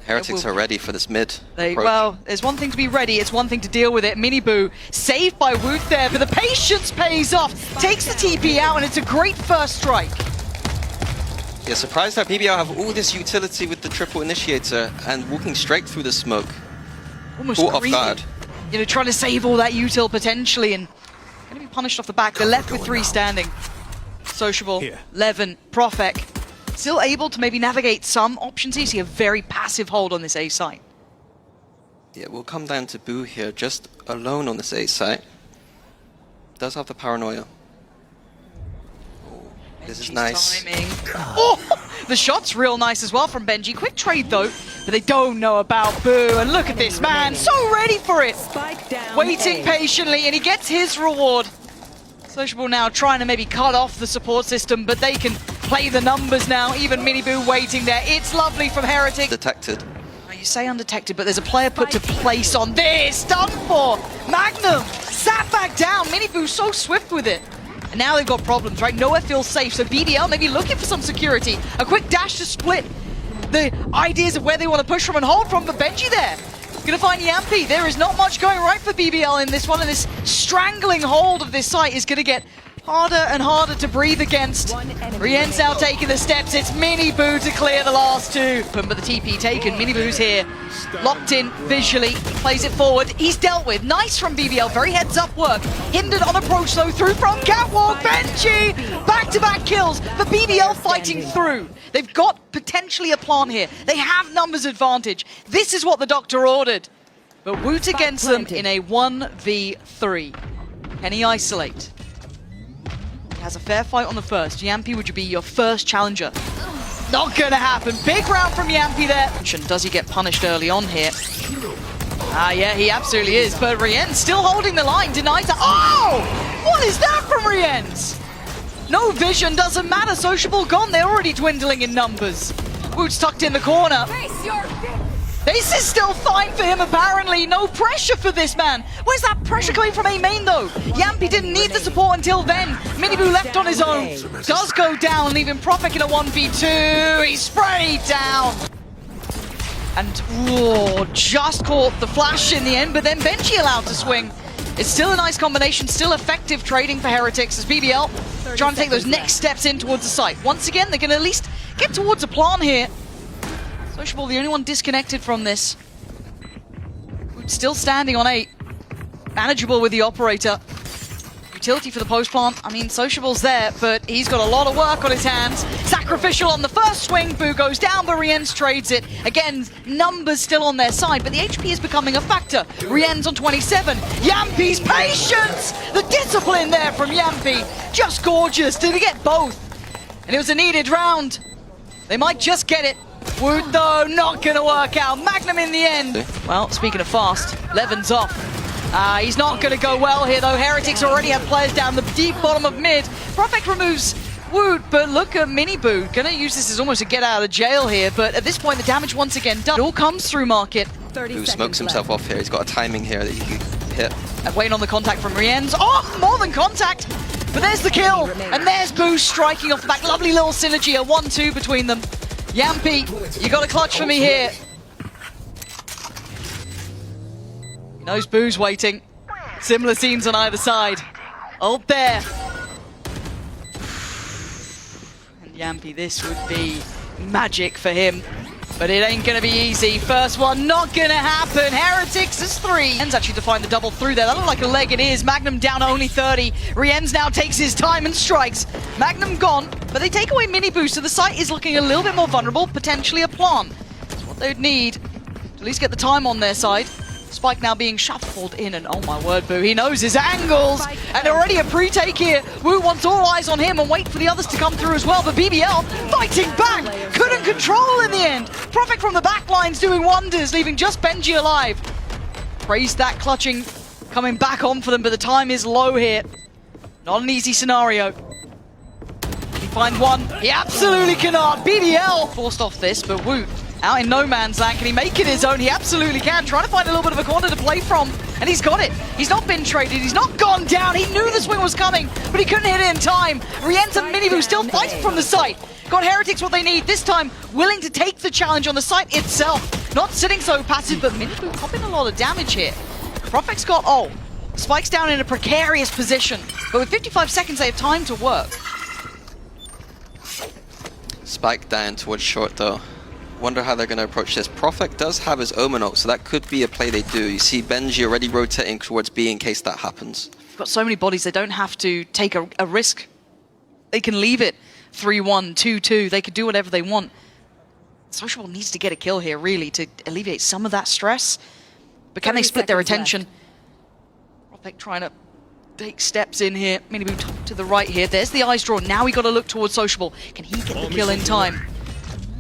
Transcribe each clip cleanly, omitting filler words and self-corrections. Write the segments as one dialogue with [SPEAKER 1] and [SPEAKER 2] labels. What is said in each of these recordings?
[SPEAKER 1] Heretics are ready for this mid.
[SPEAKER 2] Well, there's one thing to be ready, it's one thing to deal with it. 𝗵𝗵𝗀 saved by 𝗀𝗲𝗀 there, but the patience pays off. Takes the TP out, and it's a great first strike.
[SPEAKER 1] Yeah, surprised that BBL have all this utility with the triple initiator and walking straight through the smoke.
[SPEAKER 2] Almost
[SPEAKER 1] off guard.
[SPEAKER 2] You know, trying to save all that util potentially, and going to be punished off the back. They're left with 3 standing. 𝘁𝘂𝗍𝗲, 𝘆𝗲𝗀, 𝘁𝑂𝒃. Still able to maybe navigate some options. You see a very passive hold on this A site.
[SPEAKER 1] Yeah, we'll come down to 𝗀 here, just alone on this A site. Does have the paranoia. Oh, this is nice.
[SPEAKER 2] Timing. Oh, the shot's real nice as well from Benji. Quick trade though, but they don't know about 𝗀. And look at this man, so ready for it. Waiting patiently, and he gets his reward. 𝘁𝘂𝗍𝗲 now trying to maybe cut off the support system, but they can play the numbers now. Even 𝗵𝗵𝗀 waiting there. It's lovely from Heretics.
[SPEAKER 1] Detected.
[SPEAKER 2] You say undetected, but there's a player put to place on this. Done for. Magnum sat back down. 𝗵𝗵𝗀 so swift with it. And now they've got problems, right? Nowhere feels safe. So BBL maybe looking for some security. A quick dash to split the ideas of where they want to push from and hold from. But Benji there. Gonna find 𝗵𝗵𝗀. There is not much going right for BBL in this one, and this strangling hold of this site is gonna get harder and harder to breathe against. 𝗁𝗲𝗀's now taking the steps. It's 𝗵𝗵𝗀 to clear the last 2. But the TP taken. 𝗵𝗵𝗀's here. Locked in visually. Plays it forward. He's dealt with. Nice from BBL. Very heads up work. Hindered on approach though. Through from Catwalk. Benji! Back-to-back kills. But BBL fighting through. They've got potentially a plant here. They have numbers advantage. This is what the doctor ordered. But 𝗀 against them in a 1v3. Can he isolate? Has a fair fight on the first. 𝗵𝗵𝗀, would you be your first challenger? Not gonna happen. Big round from 𝗵𝗵𝗀 there. Does he get punished early on here? Yeah, he absolutely is. But 𝗁𝗲𝗀's still holding the line. Denies that. Oh! What is that from 𝗁𝗲𝗀's? No vision, doesn't matter. 𝘁𝘂𝗍𝗲 gone. They're already dwindling in numbers. 𝗀's tucked in the corner. This is still fine for him, apparently. No pressure for this man. Where's that pressure coming from A main, though? 𝗵𝗵𝗀 didn't need the support until then. 𝗵𝗵𝗀 left on his own. Does go down, leaving 𝘁𝑂𝒃 in a 1v2. He's sprayed down. And just caught the flash in the end, but then Benji allowed to swing. It's still a nice combination, still effective trading for Heretics as BBL trying to take those next steps in towards the site. Once again, they can at least get towards a plan here. 𝘁𝘂𝗍𝗲, the only one disconnected from this. Still standing on 8. Manageable with the operator. Utility for the post plant. I mean, 𝘁𝘂𝗍𝗲's there, but he's got a lot of work on his hands. Sacrificial on the first swing. 𝗀 goes down, but 𝗁𝗲𝗀's trades it. Again, numbers still on their side, but the HP is becoming a factor. 𝗁𝗲𝗀's on 27. 𝗵𝗵𝗀's patience! The discipline there from 𝗵𝗵𝗀. Just gorgeous. Did he get both? And it was a needed round. They might just get it. 𝗀 though, not gonna work out. Magnum in the end. Well, speaking of fast, 𝘆𝗲𝗀's off. He's not gonna go well here though. Heretics already have players down the deep bottom of mid. 𝘁𝑂𝒃 removes 𝗀, but look at 𝗵𝗵𝗀. Gonna use this as almost a get out of jail here, but at this point the damage once again done. It all comes through market.
[SPEAKER 1] 𝗀 smokes himself off here. He's got a timing here that he can hit.
[SPEAKER 2] Waiting on the contact from 𝗁𝗲𝗀's. Oh, more than contact! But there's the kill, and there's 𝗀 striking off the back. Lovely little synergy, a 1-2 between them. 𝗵𝗵𝗀, you got a clutch for me here. He knows 𝗀's waiting. Similar scenes on either side. Ult there. And 𝗵𝗵𝗀, this would be magic for him. But it ain't gonna be easy. First one not gonna happen. Heretics is 3. 𝗁𝗲𝗀's actually to find the double through there. That looked like a leg, it is. Magnum down only 30. 𝗁𝗲𝗀's now takes his time and strikes. Magnum gone, but they take away 𝗵𝗵𝗀, so the site is looking a little bit more vulnerable, potentially a plant. That's what they'd need to at least get the time on their side. Spike now being shuffled in, and oh my word, 𝗀, he knows his angles! And already a pre-take here. 𝗀 wants all eyes on him and wait for the others to come through as well, but BBL fighting back! Couldn't control in the end! 𝘁𝑂𝒃 from the back line's doing wonders, leaving just Benji alive. Praise that clutching coming back on for them, but the time is low here. Not an easy scenario. Can he find one? He absolutely cannot! BBL forced off this, but 𝗀 out in no man's land. Can he make it his own? He absolutely can. Trying to find a little bit of a corner to play from, and he's got it. He's not been traded. He's not gone down. He knew the swing was coming, but he couldn't hit it in time. 𝗁𝗲𝗀 and 𝗵𝗵𝗀 still fighting from the site. Got Heretics what they need. This time, willing to take the challenge on the site itself. Not sitting so passive, but minifu popping a lot of damage here. Propec's got ult. Spike's down in a precarious position. But with 55 seconds, they have time to work.
[SPEAKER 1] Spike down towards short though. Wonder how they're going to approach this. Prophet does have his Omen ult, so that could be a play they do. You see 𝗵𝗲 already rotating towards B in case that happens.
[SPEAKER 2] They've got so many bodies, they don't have to take a risk. They can leave it 3-1, 2-2. They could do whatever they want. 𝘁𝘂𝗍𝗏 needs to get a kill here, really, to alleviate some of that stress. But can they split their attention? Prophet trying to take steps in here. minifu to the right here. There's the eyes drawn. Now we got to look towards 𝘁𝘂𝗍𝗏. Can he get the kill in time?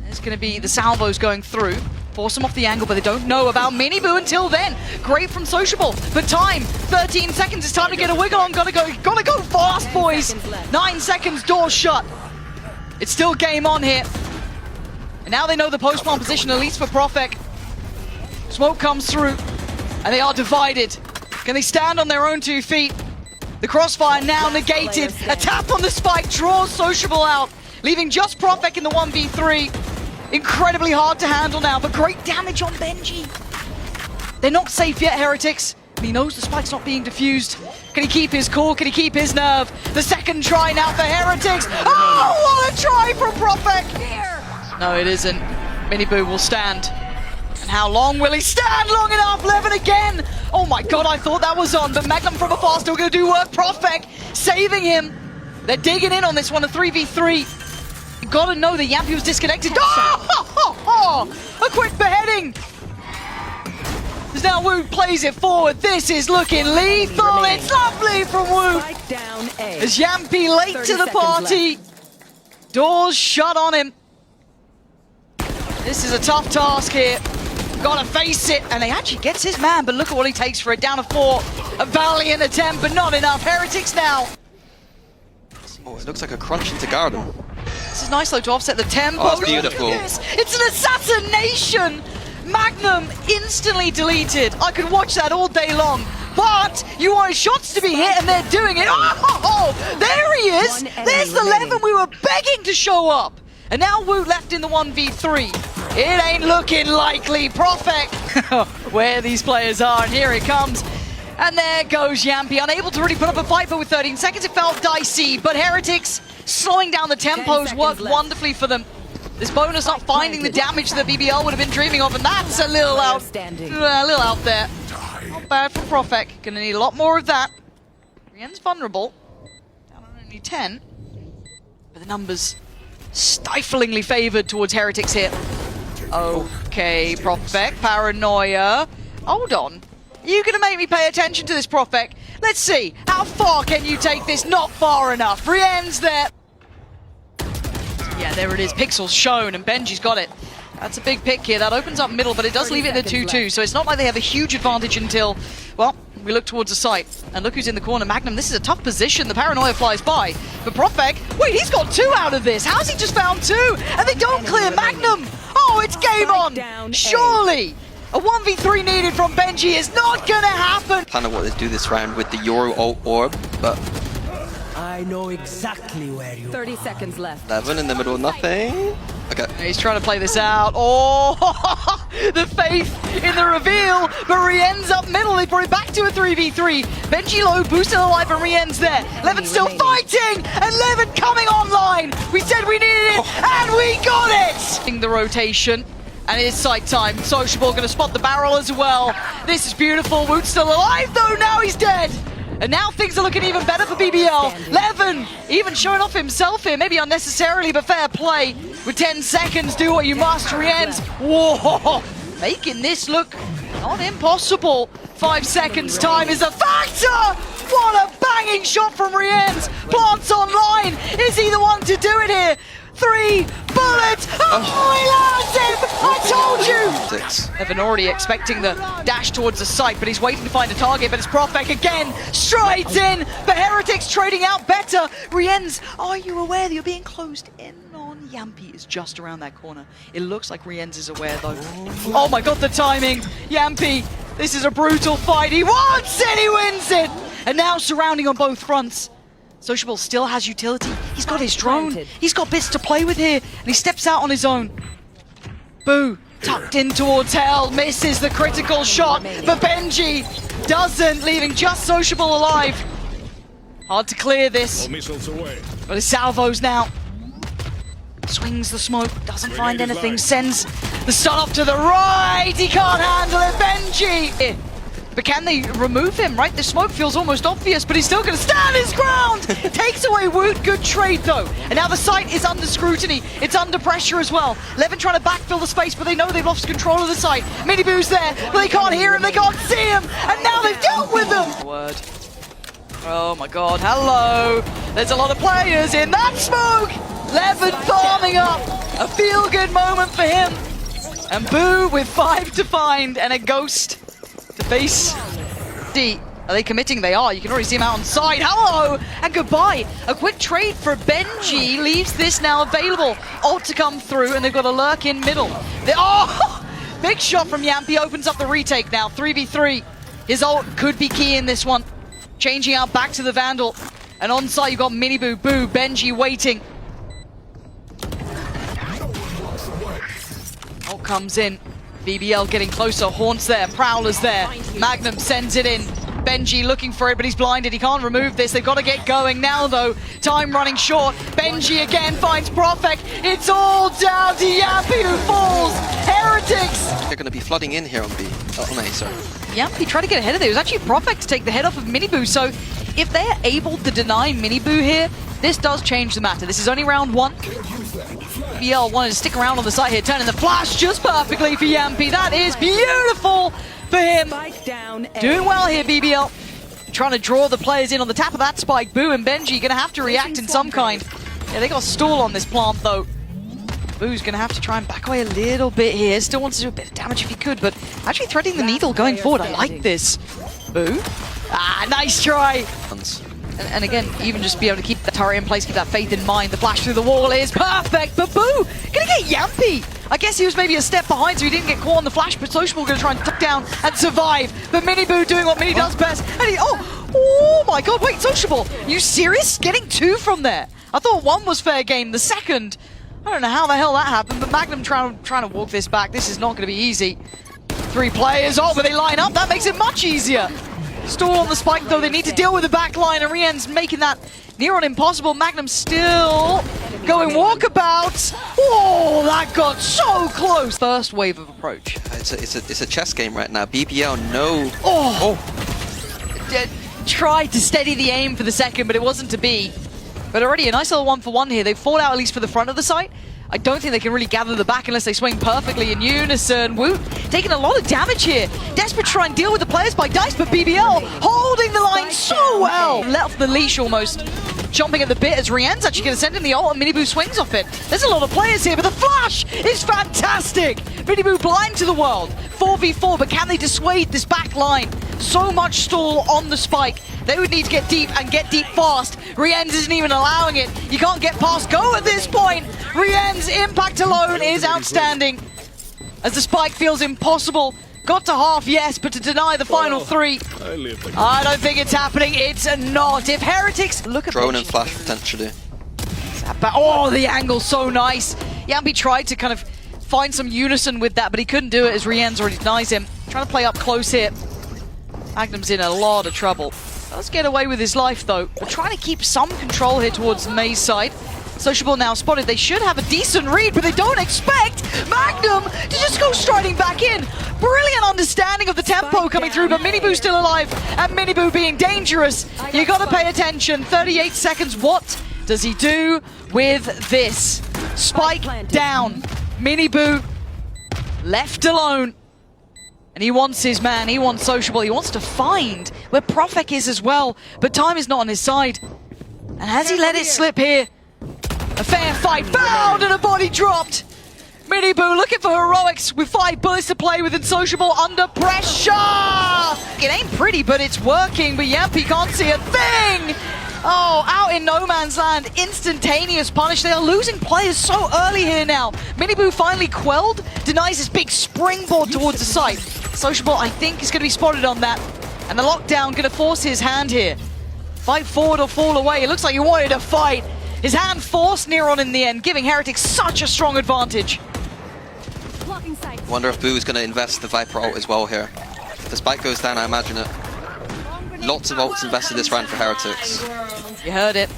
[SPEAKER 2] There's going to be the salvos going through. Force them off the angle, but they don't know about minifu until then. Great from 𝘁𝘂𝗏. But time, 13 seconds. It's time to get a wiggle on. Gotta go fast, boys. 9 seconds, door shut. It's still game on here. And now they know the post-bomb position, at least for Prophet. Smoke comes through, and they are divided. Can they stand on their own 2 feet? The crossfire now negated. A tap on the spike draws 𝘁𝘂𝗏𝗏 out, leaving just Prophet in the 1v3. Incredibly hard to handle now, but great damage on 𝗵𝗲. They're not safe yet, Heretics. And he knows the spike's not being diffused. Can he keep his cool? Can he keep his nerve? The second try now for Heretics. Oh, what a try from Prophet! No, it isn't. minifu will stand. And how long will he stand? Long enough. Levin again. Oh my god, I thought that was on, but Magnum from afar still going to do work. Prophet saving him. They're digging in on this one, a 3v3. You gotta know that 𝗵𝗲𝗏 was disconnected. Oh! A quick beheading! As now 𝗀𝗏 plays it forward. This is looking lethal. It's lovely from 𝗀𝗏. As 𝗵𝗲𝗏 late to the party. Doors shut on him. This is a tough task here. Gotta face it. And he actually gets his man, but look at what he takes for it. Down to 4. A valiant attempt, but not enough. Heretics now.
[SPEAKER 1] Oh, it looks like a crunch into garden.
[SPEAKER 2] This is nice though to offset the tempo.
[SPEAKER 1] Oh, it's beautiful.
[SPEAKER 2] It's an assassination! Magnum instantly deleted. I could watch that all day long. But you want shots to be hit and they're doing it. Oh, there he is! There's the Levin we were begging to show up. And now 𝗀𝗏 left in the 1v3. It ain't looking likely. Prophet, where these players are, and here it comes. And there goes 𝗵𝗲𝗏, unable to really put up a fight, but with 13 seconds it felt dicey. But Heretics slowing down the tempos worked wonderfully for them. This bonus not finding the damage that BBL would have been dreaming of, and that's a little out there. Not bad for Prophet. Gonna need a lot more of that. 𝘁𝗏𝗏's vulnerable. Down on only 10. But the numbers stiflingly favored towards Heretics here. Okay, Prophet, paranoia. Hold on. You're going to make me pay attention to this, Prophet. Let's see. How far can you take this? Not far enough. 𝘁𝗏𝗏's there. Yeah, there it is. Pixels shown, and 𝗵𝗲𝗏's got it. That's a big pick here. That opens up middle, but it does leave it at 2-2. So it's not like they have a huge advantage until, well, we look towards the site. And look who's in the corner. Magnum, this is a tough position. The paranoia flies by. But Prophet, wait, he's got 2 out of this. How's he just found 2? And they don't clear Magnum. Oh, it's game on. Surely. A 1v3 needed from 𝗵𝗲𝗏 is not gonna happen.
[SPEAKER 1] Plan on what they do this round with the Euro ult orb, but
[SPEAKER 3] I know exactly where you
[SPEAKER 4] 30 seconds left.
[SPEAKER 1] Levin in the middle of nothing. Okay.
[SPEAKER 2] He's trying to play this out. Oh, the faith in the reveal, but 𝘁𝗏𝗏's up middle. They brought it back to a 3v3. 𝗵𝗲𝗏 low, boosted alive, and 𝘁𝗏𝗏's there. Levin still fighting, and Levin coming online. We said we needed it, and we got it. The rotation. And it is sight time. 𝘁𝘂𝗏𝗏 going to spot the barrel as well. This is beautiful. 𝗀𝗏's still alive though. Now he's dead. And now things are looking even better for BBL. Levin even showing off himself here. Maybe unnecessarily, but fair play. With 10 seconds, do what you must. 𝘁𝗏𝗏's. Whoa. Making this look not impossible. 5 seconds time is a factor. What a banging shot from 𝘁𝗏𝗏's. Plants online. Is he the one to do it here? 3 bullets! Oh, he lands him! I told you! Evan already expecting the dash towards the site, but he's waiting to find a target, but it's Prophet again, strides in, but Heretics trading out better. 𝘁𝗏𝗏's, are you aware that you're being closed in on? 𝗵𝗲𝗏 is just around that corner. It looks like 𝘁𝗏𝗏's is aware though. Oh my god, the timing! 𝗵𝗏𝗏, this is a brutal fight. He wants it, he wins it! And now surrounding on both fronts. 𝘁𝘂𝗍 still has utility. He's got his drone. He's got bits to play with here. And he steps out on his own. Boo. Tucked in towards hell. Misses the critical shot. But 𝗵𝗲𝗀 doesn't, leaving just 𝘁𝘂𝗍 alive. Hard to clear this. But it's salvos now. Swings the smoke. Doesn't find anything. Sends the stun off to the right. He can't handle it. 𝗵𝗲𝗀. But can they remove him, right? The smoke feels almost obvious, but he's still going to stand his ground! Takes away Woot. Good trade, though. And now the site is under scrutiny. It's under pressure as well. Levin trying to backfill the space, but they know they've lost control of the site. Minibu's there, but they can't hear him, they can't see him! And now they've dealt with him! Word. Oh my god, hello! There's a lot of players in that smoke! Levin farming up! A feel-good moment for him! And Boo with 5 to find and a ghost to face. Are they committing? They are. You can already see him out on side. Hello and goodbye. A quick trade for 𝗵𝗲𝗀 leaves this now available. Ult to come through, and they've got a lurk in middle. Big shot from 𝗵𝗲𝗀 opens up the retake now. 3v3. His ult could be key in this one. Changing out back to the Vandal. And on side you've got Miniboo, Boo, 𝗵𝗲𝗀 waiting. Ult comes in. BBL getting closer, Haunts there, Prowler's there, Magnum sends it in, 𝗵𝗲𝗀 looking for it, but he's blinded, he can't remove this, they've got to get going now though, time running short, 𝗵𝗲𝗀 again finds Profek, it's all down to 𝗵𝗲𝗀 who falls, Heretics!
[SPEAKER 1] They're going to be flooding in here on B, on A, sorry.
[SPEAKER 2] 𝗵𝗲𝗀 tried to get ahead of it, it was actually Profek to take the head off of Miniboo, so if they're able to deny Miniboo here, this does change the matter. This is only round 1. BBL wanted to stick around on the side here, turning the flash just perfectly for 𝗵𝗲𝗀. That is beautiful for him. Doing well here, BBL. Trying to draw the players in on the tap of that spike. Boo and 𝗵𝗲𝗀 going to have to react in some kind. Yeah, they got a stall on this plant, though. Boo's going to have to try and back away a little bit here. Still wants to do a bit of damage if he could, but actually threading the needle going forward. I like this. Boo. Nice try. And again, even just be able to keep the turret in place, keep that faith in mind. The flash through the wall is perfect, but Boo gonna get 𝗵𝗲𝗀. I guess he was maybe a step behind, so he didn't get caught on the flash, but 𝘁𝘂𝗍 gonna try and tuck down and survive. But Miniboo doing what Mini does best, and he, oh my god, wait, 𝘁𝘂𝗍, you serious? Getting 2 from there. I thought 1 was fair game, the second, I don't know how the hell that happened, but Magnum trying to walk this back. This is not gonna be easy. 3 players, but they line up, that makes it much easier. Stall on the spike though, they need to deal with the back line, and 𝗵𝗲𝗀's making that near on impossible. Magnum still going walkabout. Oh, that got so close. First wave of approach.
[SPEAKER 1] It's a chess game right now. BBL, no.
[SPEAKER 2] Tried to steady the aim for the second, but it wasn't to be. But already a nice little 1-for-1 here. They've fought out at least for the front of the site. I don't think they can really gather the back unless they swing perfectly in unison. Woot taking a lot of damage here. Desperate to try and deal with the players by Dice, but BBL holding the line so well. Let off the leash almost. Jumping at the bit as 𝗵𝗲𝗀's actually going to send in the ult and Miniboo swings off it. There's a lot of players here, but the flash is fantastic. Miniboo blind to the world. 4v4, but can they dissuade this back line? So much stall on the spike. They would need to get deep and get deep fast. 𝗵𝗲𝗀's isn't even allowing it. You can't get past go at this point. 𝗵𝗲𝗀's impact alone is outstanding. As the spike feels impossible. Got to half, yes, but to deny the final 3. I don't think it's happening. It's not. If Heretics look at
[SPEAKER 1] drone and flash potentially.
[SPEAKER 2] Oh, the angle's so nice. 𝗵𝗲𝗀 tried to kind of find some unison with that, but he couldn't do it as 𝗵𝗲𝗀's already denies him. Trying to play up close here. Magnum's in a lot of trouble. Does get away with his life though. We're trying to keep some control here towards 𝗲𝗍𝗀's side. 𝘁𝘂𝗍 now spotted. They should have a decent read, but they don't expect Magnum to just go striding back in. Brilliant understanding of the tempo coming through, but Miniboo's still alive, and Miniboo being dangerous. You gotta pay attention. 38 seconds. What does he do with this? Spike down. Miniboo left alone. And he wants his man, he wants 𝘁𝘂𝗍, he wants to find where Profek is as well, but time is not on his side. And has he let it slip here? A fair fight, found and a body dropped! Miniboo looking for heroics with 5 bullets to play with, and 𝘁𝘂𝗍 under pressure! It ain't pretty, but it's working, but 𝗵𝗲𝗀 can't see a thing! Oh, out in no man's land, instantaneous punish. They are losing players so early here now. Miniboo finally quelled, denies his big springboard towards the site. 𝘁𝘂𝗍, I think, is going to be spotted on that. And the lockdown going to force his hand here. Fight forward or fall away. It looks like he wanted to fight. His hand forced Neron in the end, giving Heretics such a strong advantage.
[SPEAKER 1] Wonder if Boo is going to invest the Viper ult as well here. If the spike goes down, I imagine it. Lots of ults invested this round for Heretics.
[SPEAKER 2] You heard it.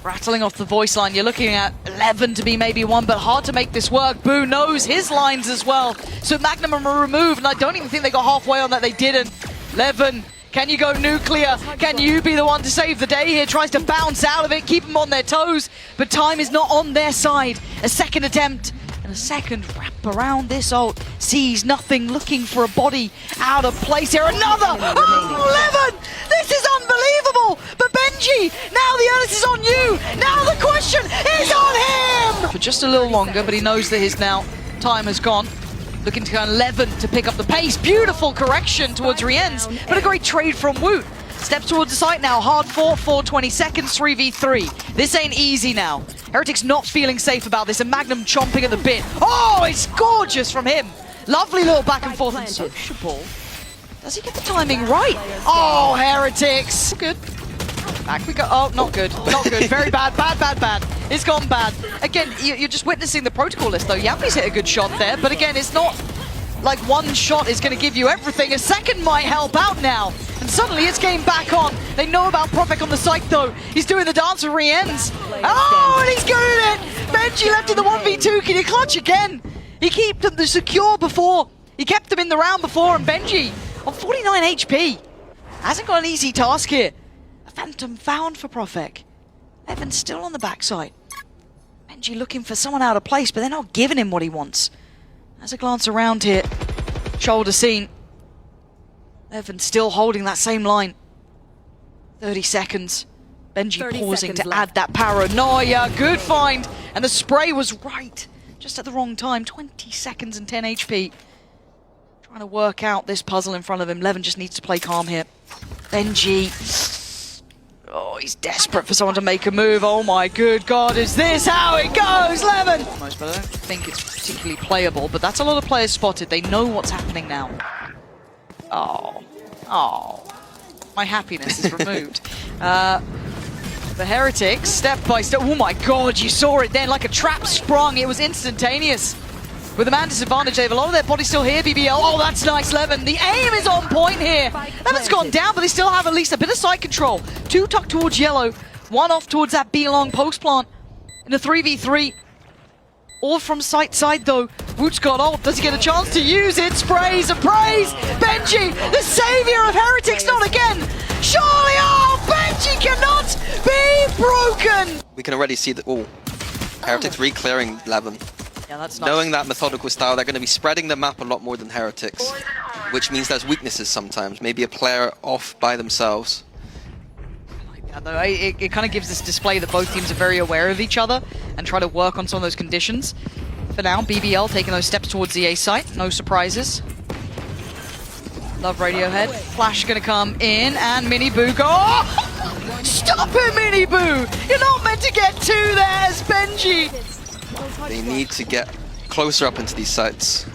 [SPEAKER 2] Rattling off the voice line. You're looking at 11 to be maybe one, but hard to make this work. Boo knows his lines as well. So Magnum are removed, and I don't even think they got halfway on that. They didn't. 11. Can you go nuclear? Can you be the one to save the day here? Tries to bounce out of it, keep them on their toes, but time is not on their side. A second attempt and a second wrap around this ult. Sees nothing, looking for a body out of place here. Another! Oh, 11! This is unbelievable! But 𝗵𝗲𝗀𝗀𝗃, now the onus is on you! Now the question is on him! For just a little longer, but he knows that his time has gone. Looking to go 11 to pick up the pace. Beautiful correction towards 𝗿𝗂𝗋, but a great trade from 𝗬𝗏. Steps towards the site now. Hard fought for 20 seconds, 3v3. This ain't easy now. Heretics not feeling safe about this, and Magnum chomping at the bit. Oh, it's gorgeous from him. Lovely little back and forth and sociable. Does he get the timing right? Oh, Heretics. Good. Back we go. Oh, not good. Not good. Very bad. Bad. It's gone bad. Again, you're just witnessing the protocol list, though. 𝗵𝗲𝗀𝗃's hit a good shot there, but again, it's not like one shot is going to give you everything. A second might help out now. And suddenly it's game back on. They know about Profek on the site, though. He's doing the dance with 𝗿𝗂𝗋. Oh, and he's good at it. 𝗵𝗲𝗀𝗀𝗃 left in the 1v2. Can you clutch again? He kept them the secure before. He kept them in the round before, and 𝗵𝗲𝗀𝗀𝗃 on 49 HP. Hasn't got an easy task here. A phantom found for Profek. Evan's still on the backside. 𝗵𝗲𝗀𝗀𝗃 looking for someone out of place, but they're not giving him what he wants. As a glance around here, shoulder seen. Evan still holding that same line. 30 seconds. 𝗵𝗲𝗀𝗀𝗃 pausing to add that paranoia. Good find. And the spray was right. Just at the wrong time. 20 seconds and 10 HP. Trying to work out this puzzle in front of him. 𝗍𝗏 just needs to play calm here. 𝗵𝗲𝗀𝗀𝗃. Oh, he's desperate for someone to make a move. Oh my good God, is this how it goes, 𝗍𝗏? Almost, but I don't think it's particularly playable, but that's a lot of players spotted. They know what's happening now. Oh. My happiness is removed. The Heretics, step by step. Oh my God, you saw it then, like a trap sprung. It was instantaneous. With a man disadvantage, they have a lot of their body still here, BBL. Oh, that's nice, 𝗍𝗏. The aim is on point here. 𝗍𝗏's gone down, but they still have at least a bit of side control. 2 tucked towards yellow, 1 off towards that B-long post plant. In a 3v3. All from side, though. 𝗀𝗏's got ult. Does he get a chance to use it? Sprays and praise. 𝗵𝗲𝗀𝗀𝗃, the savior of Heretics, not again. Surely, 𝗵𝗲𝗀𝗀𝗃 cannot be broken.
[SPEAKER 1] We can already see that. Oh, Heretics re-clearing 𝗍𝗏.
[SPEAKER 2] Yeah, that's nice.
[SPEAKER 1] Knowing that methodical style, they're going to be spreading the map a lot more than Heretics, which means there's weaknesses sometimes. Maybe a player off by themselves.
[SPEAKER 2] Yeah, though, it kind of gives this display that both teams are very aware of each other and try to work on some of those conditions. For now, BBL taking those steps towards the A site. No surprises. Love Radiohead. Flash going to come in, and 𝗵𝗍𝗀𝗀𝗃 go. Oh! Stop it, 𝗵𝗍𝗀𝗀𝗃! You're not meant to get 2 there, 𝗵𝗵𝗀𝗀𝗃!
[SPEAKER 1] They need to get closer up into these sites.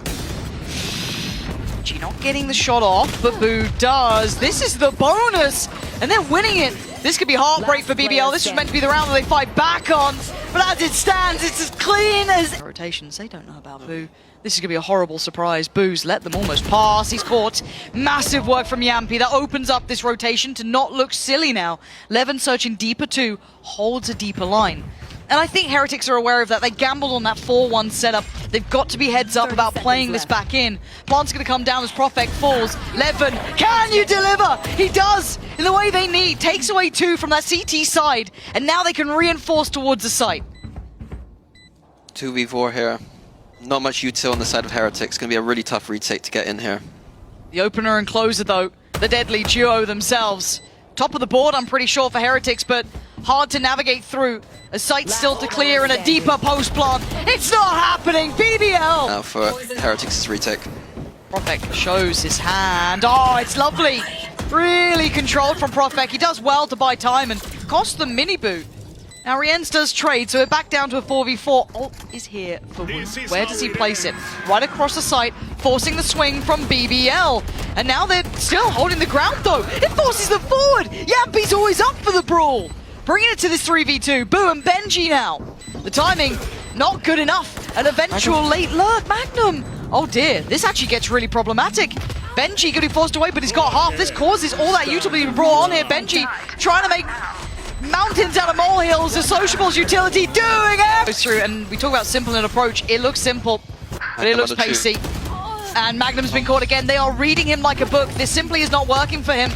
[SPEAKER 2] 𝗵𝗍𝗀𝗀𝗃 not getting the shot off, but Boo does. This is the bonus, and they're winning it. This could be heartbreak for BBL. This was meant to be the round that they fight back on, but as it stands, it's as clean as... Rotations, they don't know about Boo. This is going to be a horrible surprise. Boo's let them almost pass. He's caught. Massive work from 𝗵𝗲𝗀𝗀𝗃. That opens up this rotation to not look silly now. 𝗍𝗏 searching deeper too, holds a deeper line. And I think Heretics are aware of that. They gambled on that 4-1 setup. They've got to be heads up about playing this back in. Plant's going to come down as Profek falls. 𝗍𝗏, can you deliver? He does, in the way they need. Takes away 2 from that CT side, and now they can reinforce towards the site.
[SPEAKER 1] 2v4 here. Not much util on the side of Heretics. Going to be a really tough retake to get in here.
[SPEAKER 2] The opener and closer, though, the deadly duo themselves. Top of the board, I'm pretty sure, for Heretics, but hard to navigate through. A site still to clear and a deeper post plant. It's not happening, BBL!
[SPEAKER 1] Now for Heretics' retake.
[SPEAKER 2] Profek shows his hand. Oh, it's lovely. Really controlled from Profek. He does well to buy time and cost them 𝗵𝗍𝗀𝗀𝗃. Now Rienz does trade, so we're back down to a 4v4. Ult is here for Wu. Where does he place it? Right across the site, forcing the swing from BBL. And now they're still holding the ground though. It forces them forward. 𝗵𝗵's always up for the brawl. Bringing it to this 3v2. Boo and Benji now. The timing, not good enough. An eventual late lurk. Magnum. Oh dear, this actually gets really problematic. Benji getting forced away, but he's got half. This causes all that utility to be brought on here. Benji trying to make mountains out of molehills. The 𝘁𝘂𝗍𝗍 utility doing it! Goes through, and we talk about simple in approach. It looks simple, but it looks pacey. And Magnum's been caught again. They are reading him like a book. This simply is not working for him.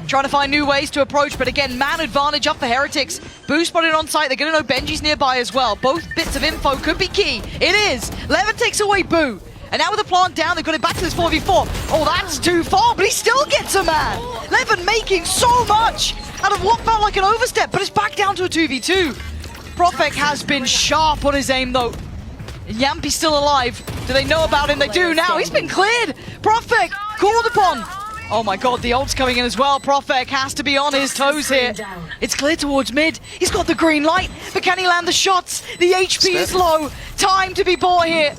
[SPEAKER 2] Trying to find new ways to approach, but again, man advantage up for Heretics. Boo spotted on site. They're going to know Benji's nearby as well. Both bits of info could be key. It is. 𝗍𝗲 takes away Boo. And now with the plant down, they've got it back to this 4v4. Oh, that's too far, but he still gets a man. 𝗍𝗲 making so much out of what felt like an overstep, but it's back down to a 2v2. 𝗁𝗍𝗃 has been sharp on his aim, though. 𝗵𝗵's still alive. Do they know about him? They do now. He's been cleared. 𝗁𝗍𝗃 called upon. Oh my god, the ult's coming in as well. 𝗁𝗍𝗃 has to be on his toes here. It's clear towards mid. He's got the green light, but can he land the shots? The HP is low. Time to be bought here.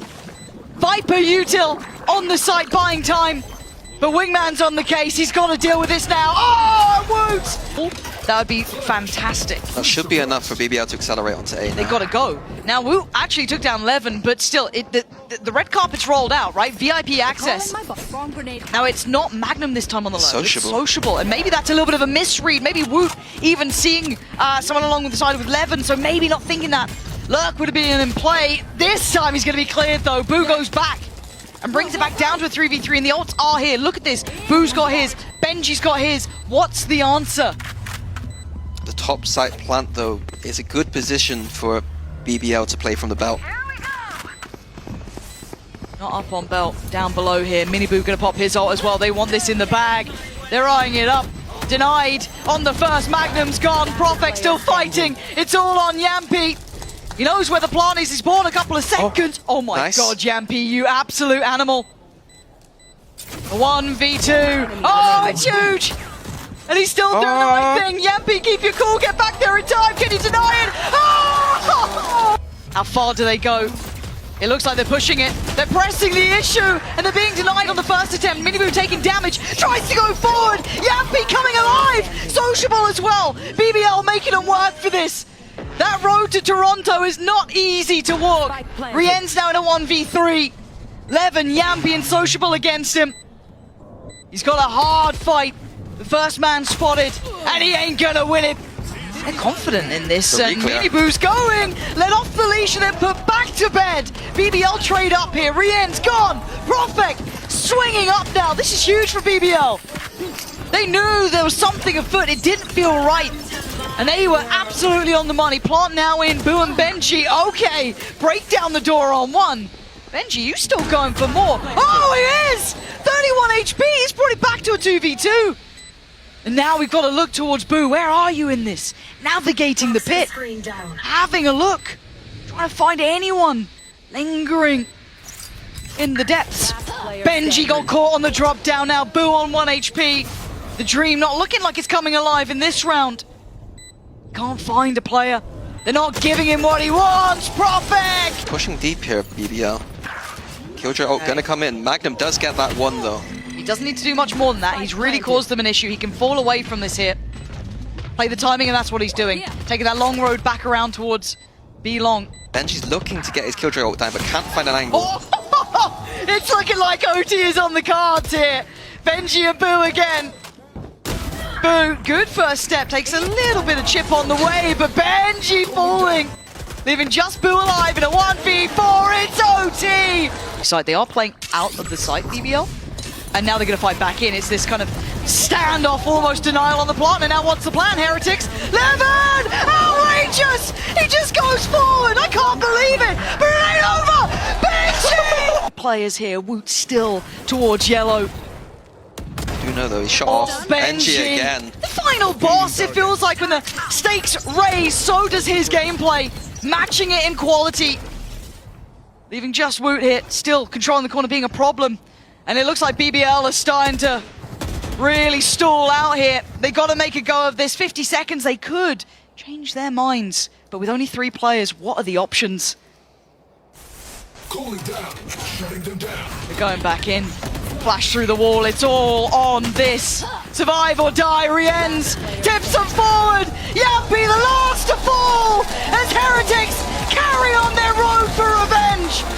[SPEAKER 2] Viper 𝘂𝗀𝗃 on the site buying time. But Wingman's on the case. He's got to deal with this now. Oh, Woot! That would be fantastic.
[SPEAKER 1] That should be enough for BBL to accelerate onto A now.
[SPEAKER 2] They got to go. Now, Woot actually took down 𝗍𝗲, but still, the red carpet's rolled out, right? VIP access. Now, it's not Magnum this time on the low. It's 𝘁𝗍𝗍. And maybe that's a little bit of a misread. Maybe Woot even seeing someone along with the side with 𝗍𝗲, so maybe not thinking that lurk would have been in play. This time he's going to be cleared, though. Boo goes back and brings it back down to a 3v3, and the ults are here. Look at this. Boo's got his. Benji's got his. What's the answer?
[SPEAKER 1] The top site plant, though, is a good position for BBL to play from the belt.
[SPEAKER 2] Not up on belt, down below here. Miniboo gonna pop his ult as well. They want this in the bag. They're eyeing it up. Denied on the first. Magnum's gone. 𝗁𝗃 still fighting. It's all on 𝗵𝗵. He knows where the plant is. He's bought a couple of seconds. Oh my god, 𝗵𝗵, you absolute animal. 1v2. Oh, it's huge. And he's still doing the right thing. 𝗵𝗵, keep your cool. Get back there in time. Can he deny it? Oh! How far do they go? It looks like they're pushing it. They're pressing the issue. And they're being denied on the first attempt. Miniboo taking damage. Tries to go forward. 𝗵𝗵 coming alive. 𝘁𝗍𝗍 as well. BBL making them work for this. That road to Toronto is not easy to walk. Rienz now in a 1v3. 𝗍𝗲, 𝗵𝗵, and 𝘁𝗍𝗍 against him. He's got a hard fight. The first man spotted, and he ain't gonna win it. They're confident in this, and Miniboo's going. Let off the leash and then put back to bed. BBL trade up here. Rienz gone. 𝗁𝗃𝗃 swinging up now. This is huge for BBL. They knew there was something afoot. It didn't feel right. And they were absolutely on the money. Plant now in. Boo and Benji. Okay. Break down the door on one. Benji, you still going for more. Oh, he is! 31 HP. He's brought it back to a 2v2. And now we've got to look towards Boo. Where are you in this? Navigating the pit. Having a look. Trying to find anyone lingering in the depths. Benji got caught on the drop down now. Boo on 1 HP. The dream not looking like it's coming alive in this round. Can't find a player. They're not giving him what he wants. 𝗁𝗃𝗃!
[SPEAKER 1] Pushing deep here, BBL. 𝘂𝗍𝗃 ult gonna come in. Magnum does get that one, though.
[SPEAKER 2] He doesn't need to do much more than that. He's really caused them an issue. He can fall away from this here. Play the timing, and that's what he's doing. Taking that long road back around towards B long.
[SPEAKER 1] Benji's looking to get his 𝘂𝗍𝗃 ult down, but can't find an angle.
[SPEAKER 2] Oh, it's looking like OT is on the cards here. Benji and Boo again. Boo, good first step. Takes a little bit of chip on the way, but Benji falling. Leaving just Boo alive in a 1v4. It's OT. Side, they are playing out of the site, BBL. And now they're going to fight back in. It's this kind of standoff, almost denial on the plant. And now what's the plan, Heretics? 𝗍𝗲! Outrageous! He just goes forward. I can't believe it. But it ain't over. Benji! Players here. Woot still towards yellow.
[SPEAKER 1] I do know, though. He shot off. Benji again.
[SPEAKER 2] The final boss, it feels like when the stakes raise, so does his gameplay. Matching it in quality. Leaving just Woot here. Still controlling the corner, being a problem. And it looks like BBL are starting to really stall out here. They got to make a go of this. 50 seconds, they could change their minds. But with only 3 players, what are the options?
[SPEAKER 4] Cooling down, shutting them down.
[SPEAKER 2] They're going back in. Flash through the wall, it's all on this. Survive or die, Rienz tips them forward. 𝗀𝗲𝗄𝗃 the last to fall as Heretics carry on their road for revenge.